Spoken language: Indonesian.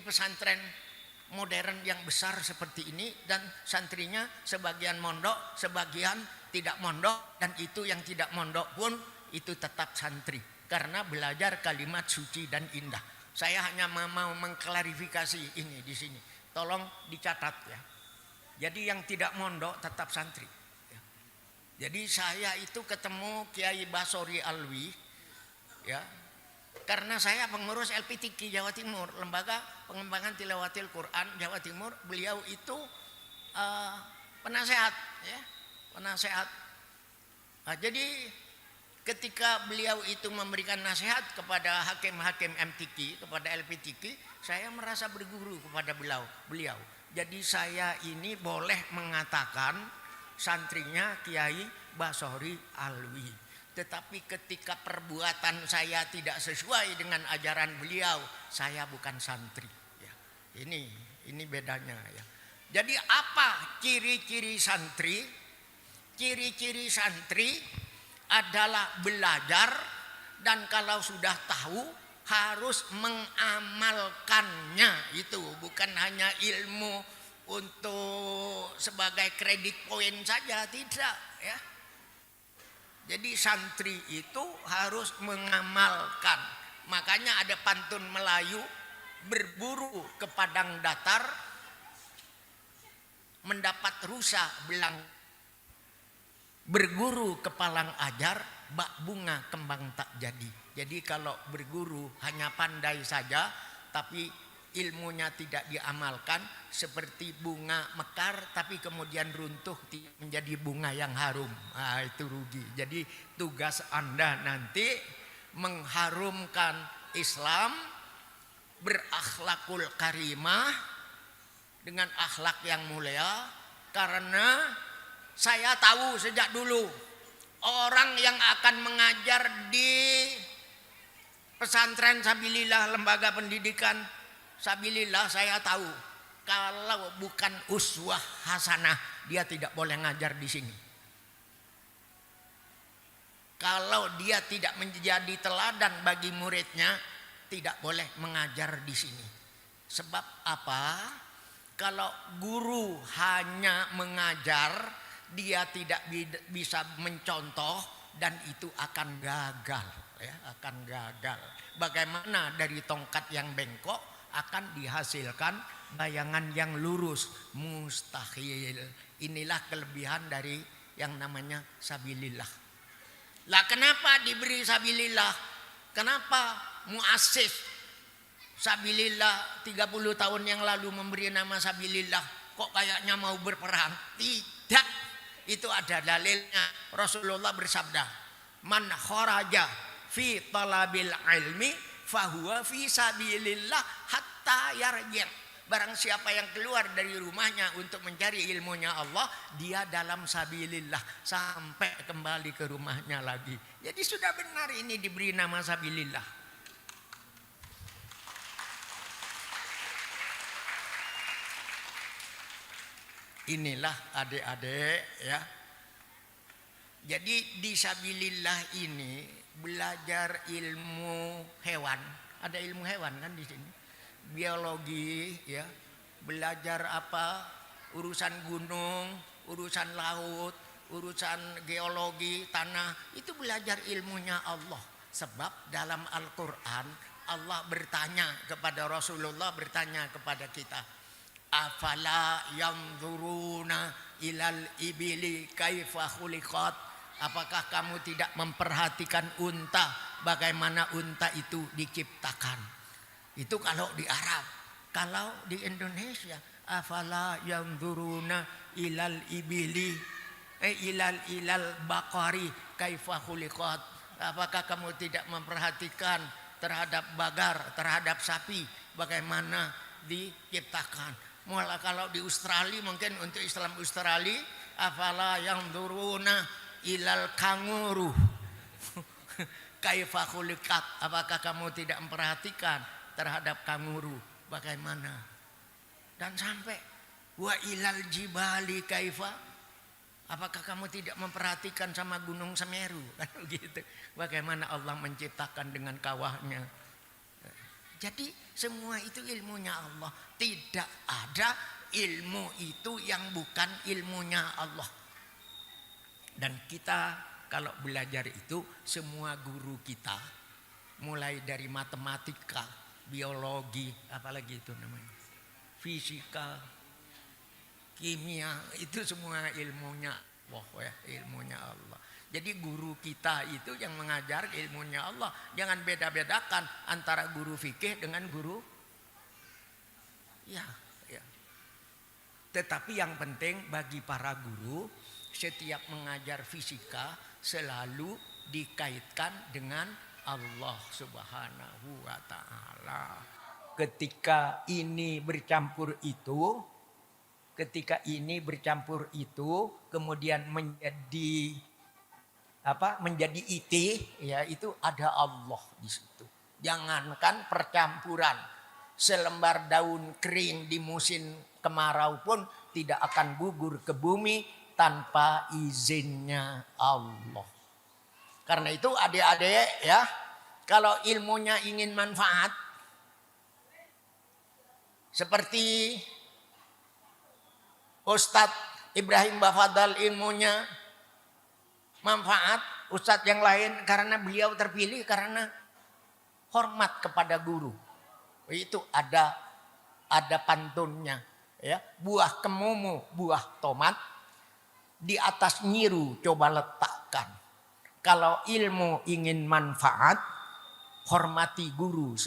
pesantren modern yang besar seperti ini, dan santrinya sebagian mondok, sebagian tidak mondok, dan itu yang tidak mondok pun itu tetap santri karena belajar kalimat suci dan indah. Saya hanya mau mengklarifikasi ini di sini, tolong dicatat ya. Jadi yang tidak mondok tetap santri ya. Jadi saya itu ketemu Kiai Basori Alwi ya, karena saya pengurus LPTQ Jawa Timur, Lembaga Pengembangan Tilawatil Quran Jawa Timur. Beliau itu penasehat ya, penasehat. Nah, jadi ketika beliau itu memberikan nasihat kepada hakim-hakim MTQ, kepada LPTQ, saya merasa berguru kepada beliau. Jadi saya ini boleh mengatakan santrinya Kiai Basori Alwi. Tetapi ketika perbuatan saya tidak sesuai dengan ajaran beliau, saya bukan santri ya. Ini bedanya ya. Jadi apa ciri-ciri santri? Ciri-ciri santri adalah belajar, dan kalau sudah tahu harus mengamalkannya. Itu bukan hanya ilmu untuk sebagai kredit poin saja, tidak ya. Jadi santri itu harus mengamalkan. Makanya ada pantun Melayu, berburu ke padang datar, mendapat rusa belang. Berguru ke palang ajar, bak bunga kembang tak jadi. Jadi kalau berguru hanya pandai saja, tapi ilmunya tidak diamalkan, seperti bunga mekar tapi kemudian runtuh menjadi bunga yang harum. Nah, itu rugi. Jadi tugas Anda nanti mengharumkan Islam, berakhlakul karimah, dengan akhlak yang mulia. Karena saya tahu sejak dulu orang yang akan mengajar di pesantren Sabilillah, lembaga pendidikan Sabilillah, saya tahu kalau bukan uswah hasanah dia tidak boleh ngajar di sini. Kalau dia tidak menjadi teladan bagi muridnya, tidak boleh mengajar di sini. Sebab apa? Kalau guru hanya mengajar, dia tidak bisa mencontoh, dan itu akan gagal ya, akan gagal. Bagaimana dari tongkat yang bengkok akan dihasilkan bayangan yang lurus? Mustahil. Inilah kelebihan dari yang namanya Sabilillah. Lah kenapa diberi Sabilillah? Kenapa muassis Sabilillah 30 tahun yang lalu memberi nama Sabilillah kok kayaknya mau berperang? Tidak. Itu ada dalilnya. Rasulullah bersabda, man kharaja fi talabil ilmi fahuwa fi sabilillah hatta yarji'. Barang siapa yang keluar dari rumahnya untuk mencari ilmunya Allah, dia dalam sabilillah sampai kembali ke rumahnya lagi. Jadi sudah benar ini diberi nama sabilillah. Inilah adik-adik ya. Jadi di sabilillah ini belajar ilmu hewan. Ada ilmu hewan kan di sini. Biologi ya. Belajar apa? Urusan gunung, urusan laut, urusan geologi, tanah. Itu belajar ilmunya Allah. Sebab dalam Al-Qur'an Allah bertanya kepada Rasulullah, bertanya kepada kita, afala yanzuruna ilal ibili kaifa khuliqat. Apakah kamu tidak memperhatikan unta, bagaimana unta itu diciptakan? Itu kalau di Arab. Kalau di Indonesia, afala yanzuruna ilal ibili ilal baqari kaifa khuliqat. Apakah kamu tidak memperhatikan terhadap bagar, terhadap sapi, bagaimana diciptakan? Mulai kalau di Australia, mungkin untuk Islam Australia, afala yanzuruna ilal kanguru kaifa khuliqat. Apakah kamu tidak memperhatikan terhadap kanguru bagaimana? Dan sampai wa ilal jibali kaifa. Apakah kamu tidak memperhatikan sama Gunung Semeru? Kan begitu. Bagaimana Allah menciptakan dengan kawahnya. Jadi Semua itu ilmunya Allah. Tidak ada ilmu itu yang bukan ilmunya Allah. Dan kita kalau belajar itu, semua guru kita, mulai dari matematika, biologi, apalagi itu namanya, fisika, kimia, itu semua ilmunya Allah, ya, ilmunya Allah. Jadi guru kita itu yang mengajar ilmunya Allah. Jangan beda-bedakan antara guru fikih dengan guru, ya. Tetapi yang penting bagi para guru, setiap mengajar fisika selalu dikaitkan dengan Allah Subhanahu wa Ta'ala. Ketika ini bercampur itu, kemudian menjadi menjadi iti, ya itu ada Allah di situ. Jangankan percampuran, selembar daun kering di musim kemarau pun tidak akan gugur ke bumi tanpa izinnya Allah. Karena itu adik-adik ya, kalau ilmunya ingin manfaat, seperti Ustadz Ibrahim Bafadal ilmunya manfaat, Ustadz yang lain karena beliau terpilih karena hormat kepada guru. Itu ada pantunnya. Ya, buah kemumu, buah tomat di atas nyiru coba letakkan. Kalau ilmu ingin manfaat, hormati guru.